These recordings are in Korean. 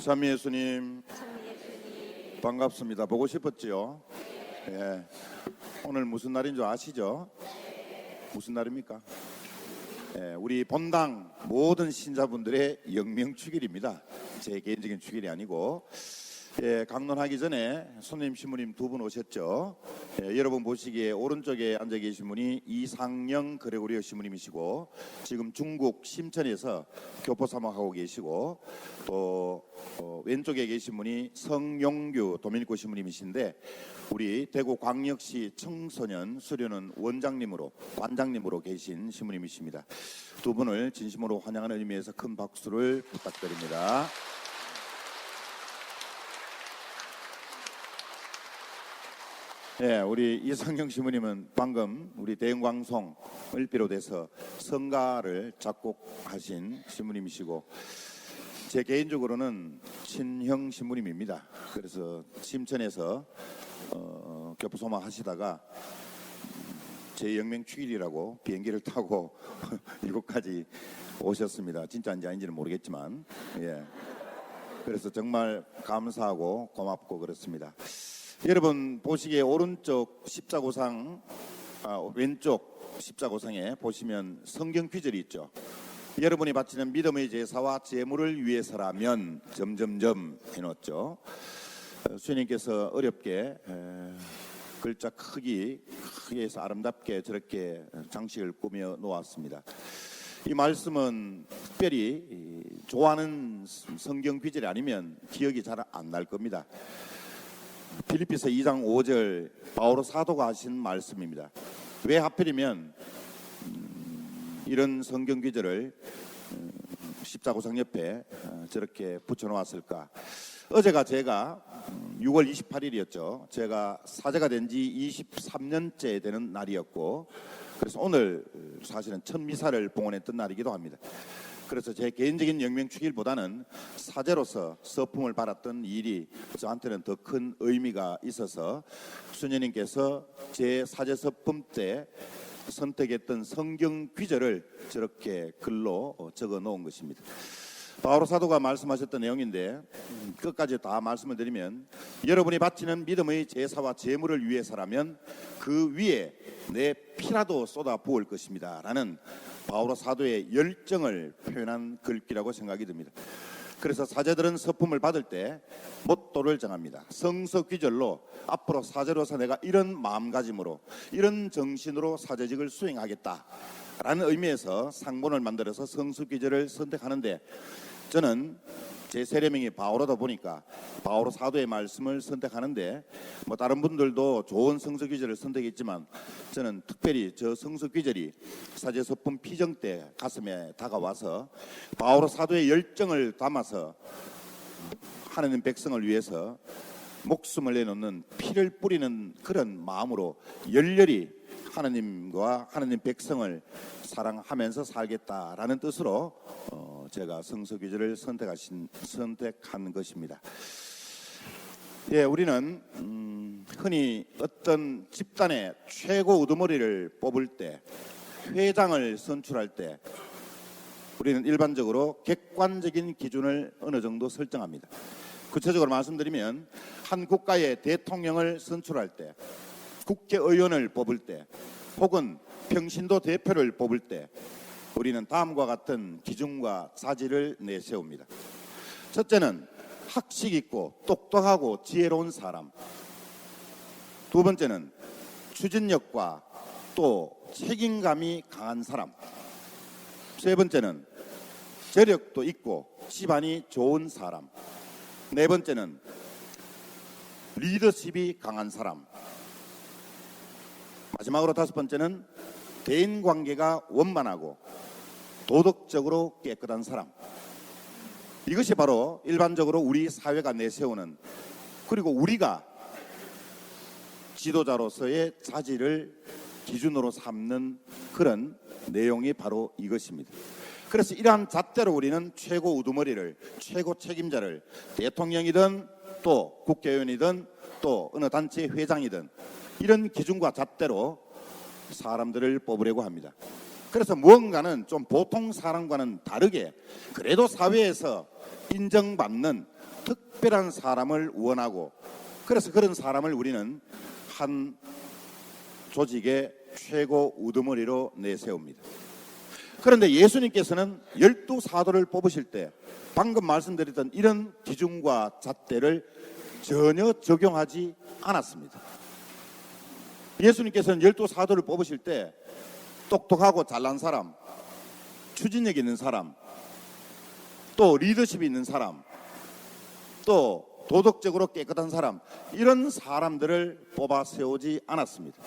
참미 예수님 반갑습니다. 보고 싶었지요? 예. 오늘 무슨 날인 줄 아시죠? 무슨 날입니까? 예, 우리 본당 모든 신자분들의 영명축일입니다. 제 개인적인 축일이 아니고. 예, 강론하기 전에 손님 신부님 두 분 오셨죠. 예, 여러분 보시기에 오른쪽에 앉아 계신 분이 이상영 그레고리오 신부님이시고, 지금 중국 심천에서 교포 사목하고 계시고, 또 왼쪽에 계신 분이 성용규 도미니코 신부님이신데, 우리 대구 광역시 청소년 수련원 원장님으로 관장님으로 계신 신부님이십니다. 두 분을 진심으로 환영하는 의미에서 큰 박수를 부탁드립니다. 네, 우리 이상경 신부님은 방금 우리 대형방송을 비롯해서 성가를 작곡하신 신부님이시고, 제 개인적으로는 친형 신부님입니다. 그래서 심천에서 교포소막 하시다가 제 영명축일이라고 비행기를 타고 이곳까지 오셨습니다. 진짜인지 아닌지는 모르겠지만, 예. 그래서 정말 감사하고 고맙고 그렇습니다. 여러분 보시기에 오른쪽 십자고상, 왼쪽 십자고상에 보시면 성경 귀절이 있죠. 여러분이 바치는 믿음의 제사와 제물을 위해서라면 점점점 해놓았죠. 수님께서 어렵게 글자 크게 해서 아름답게 저렇게 장식을 꾸며 놓았습니다. 이 말씀은 특별히 좋아하는 성경 귀절이 아니면 기억이 잘 안 날 겁니다. 필리피서 2장 5절 바오로 사도가 하신 말씀입니다. 왜 하필이면 이런 성경 귀절을 십자고상 옆에 저렇게 붙여놓았을까? 어제가 제가 6월 28일이었죠. 제가 사제가 된 지 23년째 되는 날이었고, 그래서 오늘 사실은 첫 미사를 봉헌했던 날이기도 합니다. 그래서 제 개인적인 영명축일보다는 사제로서 서품을 받았던 일이 저한테는 더 큰 의미가 있어서 수녀님께서 제 사제 서품 때 선택했던 성경 귀절을 저렇게 글로 적어 놓은 것입니다. 바오로 사도가 말씀하셨던 내용인데, 끝까지 다 말씀을 드리면, 여러분이 바치는 믿음의 제사와 제물을 위해서라면 그 위에 내 피라도 쏟아 부을 것입니다 라는 바오로 사도의 열정을 표현한 글귀라고 생각이 듭니다. 그래서 사제들은 서품을 받을 때 모토를 정합니다. 성서귀절로 앞으로 사제로서 내가 이런 마음가짐으로 이런 정신으로 사제직을 수행하겠다라는 의미에서 상본을 만들어서 성서귀절을 선택하는데, 저는 제 세례명이 바오로다 보니까 바오로 사도의 말씀을 선택하는데, 뭐 다른 분들도 좋은 성서귀절을 선택했지만 저는 특별히 저 성서귀절이 사제서품 피정 때 가슴에 다가와서 바오로 사도의 열정을 담아서 하나님 백성을 위해서 목숨을 내놓는 피를 뿌리는 그런 마음으로 열렬히 하나님과 하나님 백성을 사랑하면서 살겠다라는 뜻으로 제가 성서귀절을 선택한 것입니다. 예, 우리는 흔히 어떤 집단의 최고 우두머리를 뽑을 때, 회장을 선출할 때 우리는 일반적으로 객관적인 기준을 어느 정도 설정합니다. 구체적으로 말씀드리면, 한 국가의 대통령을 선출할 때, 국회의원을 뽑을 때, 혹은 평신도 대표를 뽑을 때 우리는 다음과 같은 기준과 자질을 내세웁니다. 첫째는 학식 있고 똑똑하고 지혜로운 사람. 두 번째는 추진력과 또 책임감이 강한 사람. 세 번째는 재력도 있고 집안이 좋은 사람. 네 번째는 리더십이 강한 사람. 마지막으로 다섯 번째는 대인관계가 원만하고 도덕적으로 깨끗한 사람. 이것이 바로 일반적으로 우리 사회가 내세우는, 그리고 우리가 지도자로서의 자질을 기준으로 삼는 그런 내용이 바로 이것입니다. 그래서 이러한 잣대로 우리는 최고 우두머리를, 최고 책임자를, 대통령이든 또 국회의원이든 또 어느 단체 회장이든 이런 기준과 잣대로 사람들을 뽑으려고 합니다. 그래서 무언가는 좀 보통 사람과는 다르게 그래도 사회에서 인정받는 특별한 사람을 원하고, 그래서 그런 사람을 우리는 한 조직의 최고 우두머리로 내세웁니다. 그런데 예수님께서는 12사도를 뽑으실 때 방금 말씀드렸던 이런 기준과 잣대를 전혀 적용하지 않았습니다. 예수님께서는 12사도를 뽑으실 때 똑똑하고 잘난 사람, 추진력 있는 사람, 또 리더십이 있는 사람, 또 도덕적으로 깨끗한 사람, 이런 사람들을 뽑아 세우지 않았습니다.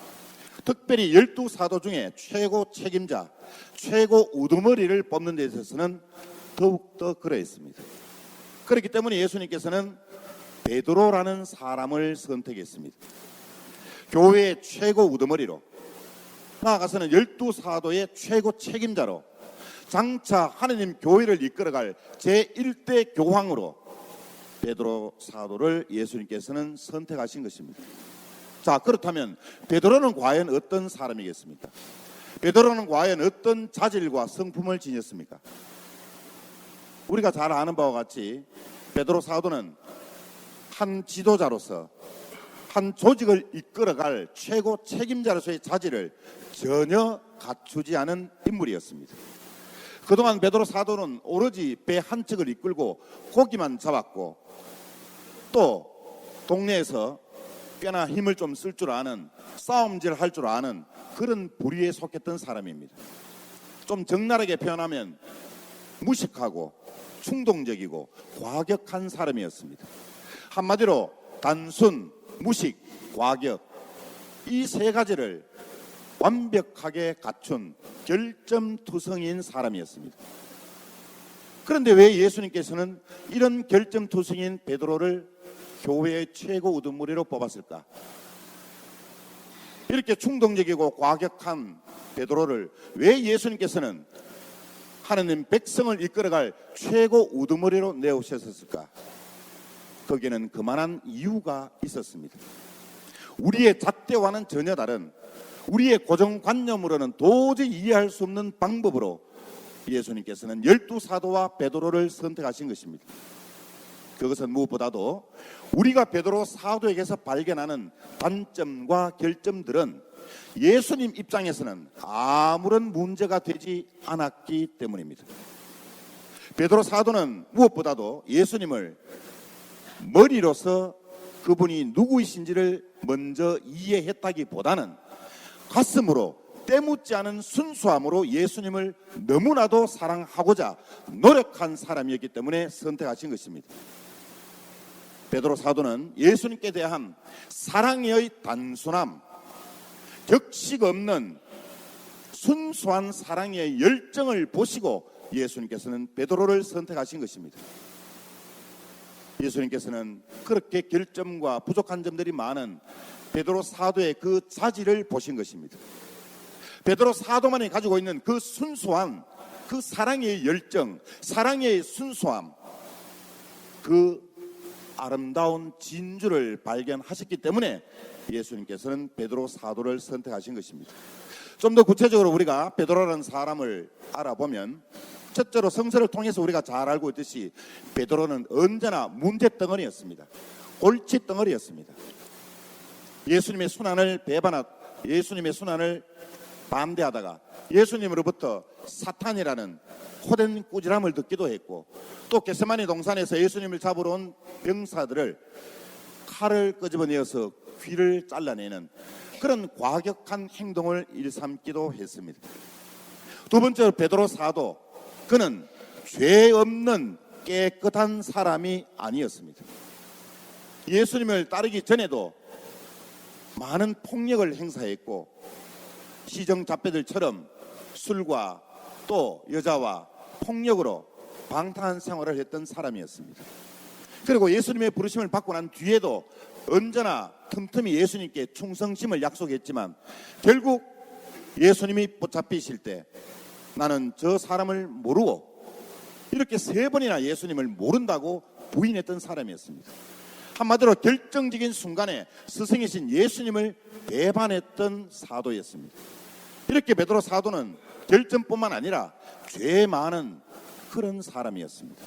특별히 12사도 중에 최고 책임자, 최고 우두머리를 뽑는 데 있어서는 더욱더 그러했습니다. 그렇기 때문에 예수님께서는 베드로라는 사람을 선택했습니다. 교회의 최고 우두머리로, 나아가서는 12사도의 최고 책임자로, 장차 하느님 교회를 이끌어갈 제1대 교황으로 베드로 사도를 예수님께서는 선택하신 것입니다. 자, 그렇다면 베드로는 과연 어떤 사람이겠습니까? 베드로는 과연 어떤 자질과 성품을 지녔습니까? 우리가 잘 아는 바와 같이 베드로 사도는 한 지도자로서, 한 조직을 이끌어갈 최고 책임자로서의 자질을 전혀 갖추지 않은 인물이었습니다. 그동안 베드로 사도는 오로지 배 한 척을 이끌고 고기만 잡았고, 또 동네에서 꽤나 힘을 좀 쓸 줄 아는, 싸움질 할 줄 아는 그런 부류에 속했던 사람입니다. 좀 적나라하게 표현하면 무식하고 충동적이고 과격한 사람이었습니다. 한마디로 단순, 무식, 과격, 이 세 가지를 완벽하게 갖춘 결점투성이인 사람이었습니다. 그런데 왜 예수님께서는 이런 결점투성이인 베드로를 교회의 최고 우두머리로 뽑았을까? 이렇게 충동적이고 과격한 베드로를 왜 예수님께서는 하느님 백성을 이끌어갈 최고 우두머리로 내오셨을까? 거기에는 그만한 이유가 있었습니다. 우리의 잣대와는 전혀 다른, 우리의 고정관념으로는 도저히 이해할 수 없는 방법으로 예수님께서는 12사도와 베드로를 선택하신 것입니다. 그것은 무엇보다도 우리가 베드로 사도에게서 발견하는 단점과 결점들은 예수님 입장에서는 아무런 문제가 되지 않았기 때문입니다. 베드로 사도는 무엇보다도 예수님을 머리로서 그분이 누구이신지를 먼저 이해했다기보다는 가슴으로 때묻지 않은 순수함으로 예수님을 너무나도 사랑하고자 노력한 사람이었기 때문에 선택하신 것입니다. 베드로 사도는 예수님께 대한 사랑의 단순함, 격식 없는 순수한 사랑의 열정을 보시고 예수님께서는 베드로를 선택하신 것입니다. 예수님께서는 그렇게 결점과 부족한 점들이 많은 베드로 사도의 그 자질을 보신 것입니다. 베드로 사도만이 가지고 있는 그 순수한, 그 사랑의 열정, 사랑의 순수함, 그 아름다운 진주를 발견하셨기 때문에 예수님께서는 베드로 사도를 선택하신 것입니다. 좀 더 구체적으로 우리가 베드로라는 사람을 알아보면, 첫째로 성서를 통해서 우리가 잘 알고 있듯이 베드로는 언제나 문제덩어리였습니다. 골칫덩어리였습니다. 예수님의 순환을 예수님의 순환을 반대하다가 예수님으로부터 사탄이라는 호된 꾸지람을 듣기도 했고, 또 겟세마네 동산에서 예수님을 잡으러 온 병사들을 칼을 끄집어내어서 귀를 잘라내는 그런 과격한 행동을 일삼기도 했습니다. 두 번째로 베드로 사도, 그는 죄 없는 깨끗한 사람이 아니었습니다. 예수님을 따르기 전에도 많은 폭력을 행사했고, 시정잡배들처럼 술과 또 여자와 폭력으로 방탕한 생활을 했던 사람이었습니다. 그리고 예수님의 부르심을 받고 난 뒤에도 언제나 틈틈이 예수님께 충성심을 약속했지만, 결국 예수님이 붙잡히실 때 나는 저 사람을 모르고, 이렇게 3번이나 예수님을 모른다고 부인했던 사람이었습니다. 한마디로 결정적인 순간에 스승이신 예수님을 배반했던 사도였습니다. 이렇게 베드로 사도는 결점뿐만 아니라 죄 많은 그런 사람이었습니다.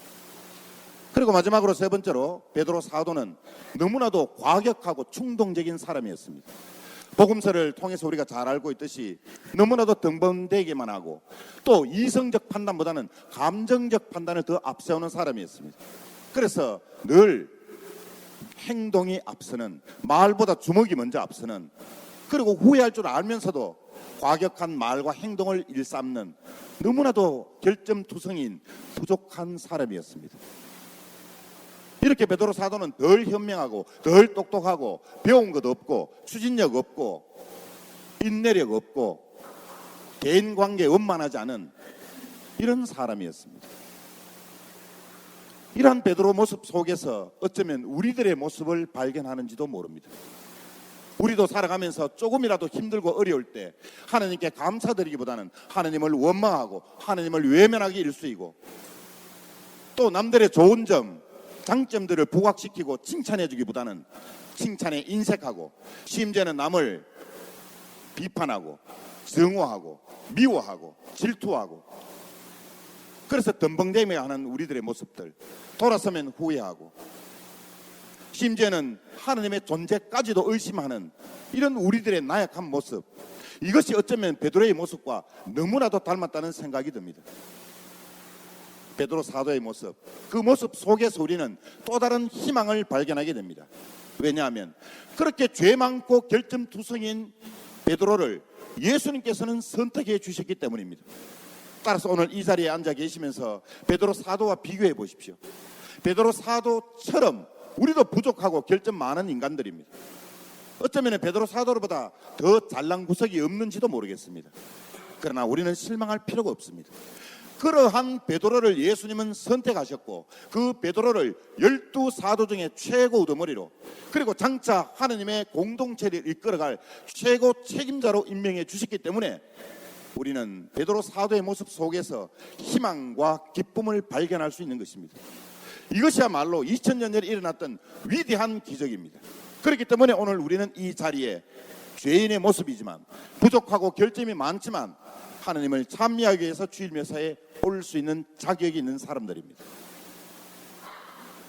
그리고 마지막으로 세 번째로 베드로 사도는 너무나도 과격하고 충동적인 사람이었습니다. 복음서를 통해서 우리가 잘 알고 있듯이 너무나도 덤벙대기만 하고 또 이성적 판단보다는 감정적 판단을 더 앞세우는 사람이었습니다. 그래서 늘 행동이 앞서는, 말보다 주먹이 먼저 앞서는, 그리고 후회할 줄 알면서도 과격한 말과 행동을 일삼는 너무나도 결점투성인 부족한 사람이었습니다. 이렇게 베드로 사도는 덜 현명하고 덜 똑똑하고 배운 것 없고 추진력 없고 인내력 없고 개인관계에 원만하지 않은 이런 사람이었습니다. 이러한 베드로 모습 속에서 어쩌면 우리들의 모습을 발견하는지도 모릅니다. 우리도 살아가면서 조금이라도 힘들고 어려울 때 하나님께 감사드리기보다는 하나님을 원망하고 하나님을 외면하기 일쑤이고 또 남들의 좋은 점, 장점들을 부각시키고 칭찬해주기보다는 칭찬에 인색하고 심지어는 남을 비판하고 증오하고 미워하고 질투하고 그래서 덤벙대며 하는 우리들의 모습들, 돌아서면 후회하고 심지어는 하나님의 존재까지도 의심하는 이런 우리들의 나약한 모습, 이것이 어쩌면 베드로의 모습과 너무나도 닮았다는 생각이 듭니다. 베드로 사도의 모습, 그 모습 속에서 우리는 또 다른 희망을 발견하게 됩니다. 왜냐하면 그렇게 죄 많고 결점투성인 베드로를 예수님께서는 선택해 주셨기 때문입니다. 따라서 오늘 이 자리에 앉아 계시면서 베드로 사도와 비교해 보십시오. 베드로 사도처럼 우리도 부족하고 결점 많은 인간들입니다. 어쩌면 베드로 사도보다 더 잘난 구석이 없는지도 모르겠습니다. 그러나 우리는 실망할 필요가 없습니다. 그러한 베드로를 예수님은 선택하셨고 그 베드로를 12사도 중에 최고 우두머리로 그리고 장차 하나님의 공동체를 이끌어갈 최고 책임자로 임명해 주셨기 때문에 우리는 베드로 사도의 모습 속에서 희망과 기쁨을 발견할 수 있는 것입니다. 이것이야말로 2000년 전에 일어났던 위대한 기적입니다. 그렇기 때문에 오늘 우리는 이 자리에 죄인의 모습이지만 부족하고 결점이 많지만 하나님을 찬미하기 위해서 주일묘사에 올 수 있는 자격이 있는 사람들입니다.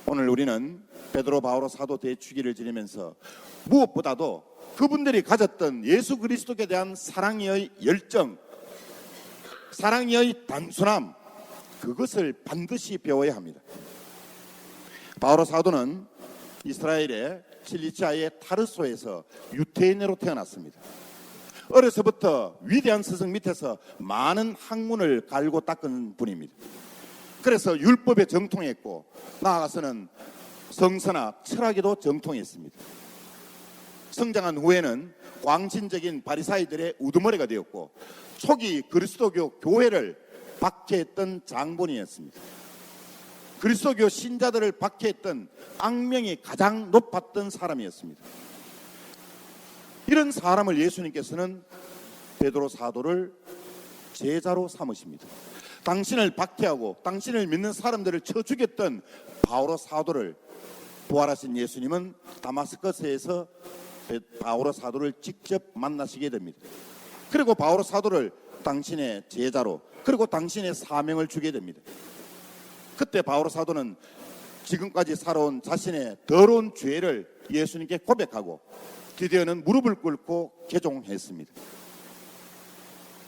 오늘 우리는 베드로 바오로 사도 대축일을 지내면서 무엇보다도 그분들이 가졌던 예수 그리스도에 대한 사랑의 열정, 사랑의 단순함, 그것을 반드시 배워야 합니다. 바오로 사도는 이스라엘의 칠리치아의 타르소에서 유태인으로 태어났습니다. 어려서부터 위대한 스승 밑에서 많은 학문을 갈고 닦은 분입니다. 그래서 율법에 정통했고 나아가서는 성서나 철학에도 정통했습니다. 성장한 후에는 광신적인 바리사이들의 우두머리가 되었고 초기 그리스도교 교회를 박해했던 장본인이었습니다. 그리스도교 신자들을 박해했던 악명이 가장 높았던 사람이었습니다. 이런 사람을 예수님께서는 베드로 사도를 제자로 삼으십니다. 당신을 박해하고 당신을 믿는 사람들을 쳐 죽였던 바오로 사도를 부활하신 예수님은 다마스커스에서 바오로 사도를 직접 만나시게 됩니다. 그리고 바오로 사도를 당신의 제자로 그리고 당신의 사명을 주게 됩니다. 그때 바오로 사도는 지금까지 살아온 자신의 더러운 죄를 예수님께 고백하고 드디어는 무릎을 꿇고 개종했습니다.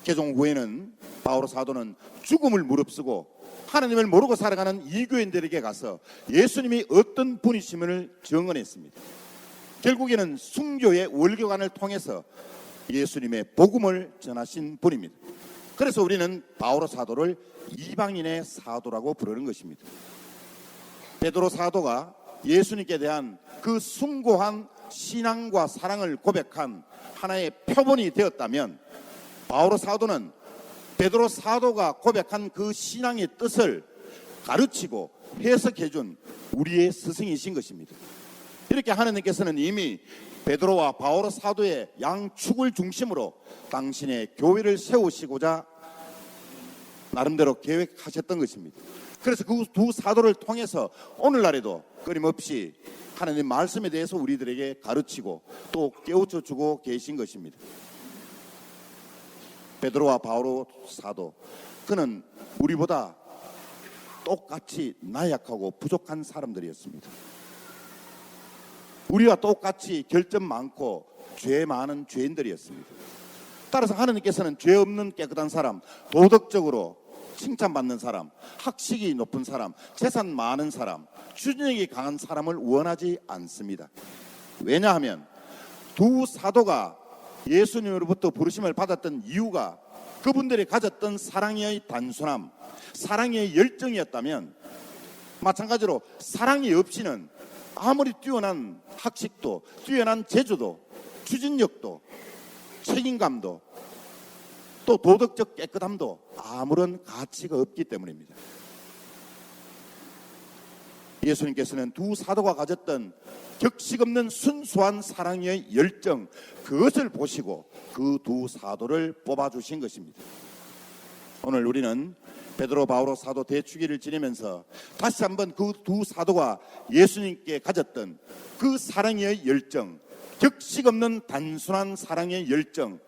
개종 후에는 바오로 사도는 죽음을 무릅쓰고 하나님을 모르고 살아가는 이교인들에게 가서 예수님이 어떤 분이심을 증언했습니다. 결국에는 순교의 월교관을 통해서 예수님의 복음을 전하신 분입니다. 그래서 우리는 바오로 사도를 이방인의 사도라고 부르는 것입니다. 베드로 사도가 예수님께 대한 그 숭고한 신앙과 사랑을 고백한 하나의 표본이 되었다면 바오로 사도는 베드로 사도가 고백한 그 신앙의 뜻을 가르치고 해석해준 우리의 스승이신 것입니다. 이렇게 하나님께서는 이미 베드로와 바오로 사도의 양축을 중심으로 당신의 교회를 세우시고자 나름대로 계획하셨던 것입니다. 그래서 그 두 사도를 통해서 오늘날에도 끊임없이 하나님 말씀에 대해서 우리들에게 가르치고 또 깨우쳐 주고 계신 것입니다. 베드로와 바오로 사도, 그는 우리보다 똑같이 나약하고 부족한 사람들이었습니다. 우리와 똑같이 결점 많고 죄 많은 죄인들이었습니다. 따라서 하느님께서는 죄 없는 깨끗한 사람, 도덕적으로 칭찬받는 사람, 학식이 높은 사람, 재산 많은 사람, 추진력이 강한 사람을 원하지 않습니다. 왜냐하면 두 사도가 예수님으로부터 부르심을 받았던 이유가 그분들이 가졌던 사랑의 단순함, 사랑의 열정이었다면, 마찬가지로 사랑이 없이는 아무리 뛰어난 학식도, 뛰어난 재주도, 추진력도, 책임감도, 또 도덕적 깨끗함도 아무런 가치가 없기 때문입니다. 예수님께서는 두 사도가 가졌던 격식 없는 순수한 사랑의 열정, 그것을 보시고 그 두 사도를 뽑아주신 것입니다. 오늘 우리는 베드로, 바오로 사도 대축일을 지내면서 다시 한번 그 두 사도가 예수님께 가졌던 그 사랑의 열정, 격식 없는 단순한 사랑의 열정,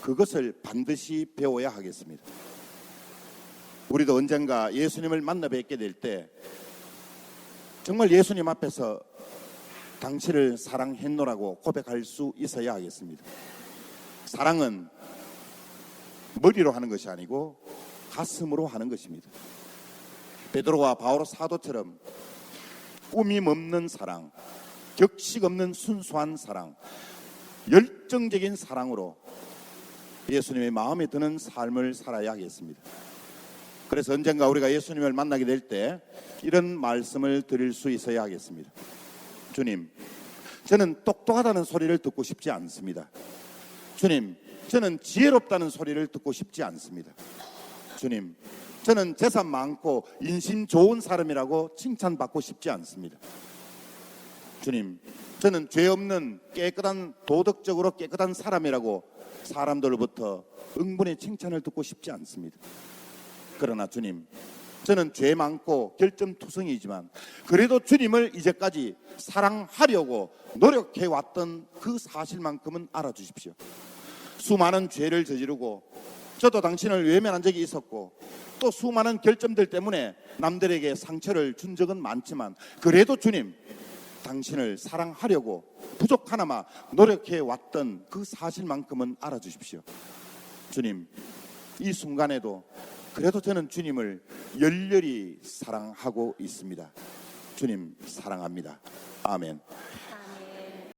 그것을 반드시 배워야 하겠습니다. 우리도 언젠가 예수님을 만나 뵙게 될 때 정말 예수님 앞에서 당신을 사랑했노라고 고백할 수 있어야 하겠습니다. 사랑은 머리로 하는 것이 아니고 가슴으로 하는 것입니다. 베드로와 바오로 사도처럼 꾸밈 없는 사랑, 격식 없는 순수한 사랑, 열정적인 사랑으로 예수님의 마음에 드는 삶을 살아야 하겠습니다. 그래서 언젠가 우리가 예수님을 만나게 될 때 이런 말씀을 드릴 수 있어야 하겠습니다. 주님, 저는 똑똑하다는 소리를 듣고 싶지 않습니다. 주님, 저는 지혜롭다는 소리를 듣고 싶지 않습니다. 주님, 저는 재산 많고 인심 좋은 사람이라고 칭찬받고 싶지 않습니다. 주님, 저는 죄 없는 깨끗한, 도덕적으로 깨끗한 사람이라고 사람들로부터 응분의 칭찬을 듣고 싶지 않습니다. 그러나 주님, 저는 죄 많고 결점투성이지만 그래도 주님을 이제까지 사랑하려고 노력해왔던 그 사실만큼은 알아주십시오. 수많은 죄를 저지르고 저도 당신을 외면한 적이 있었고 또 수많은 결점들 때문에 남들에게 상처를 준 적은 많지만 그래도 주님, 당신을 사랑하려고 부족하나마 노력해왔던 그 사실만큼은 알아주십시오. 주님, 이 순간에도 그래도 저는 주님을 열렬히 사랑하고 있습니다. 주님 사랑합니다. 아멘.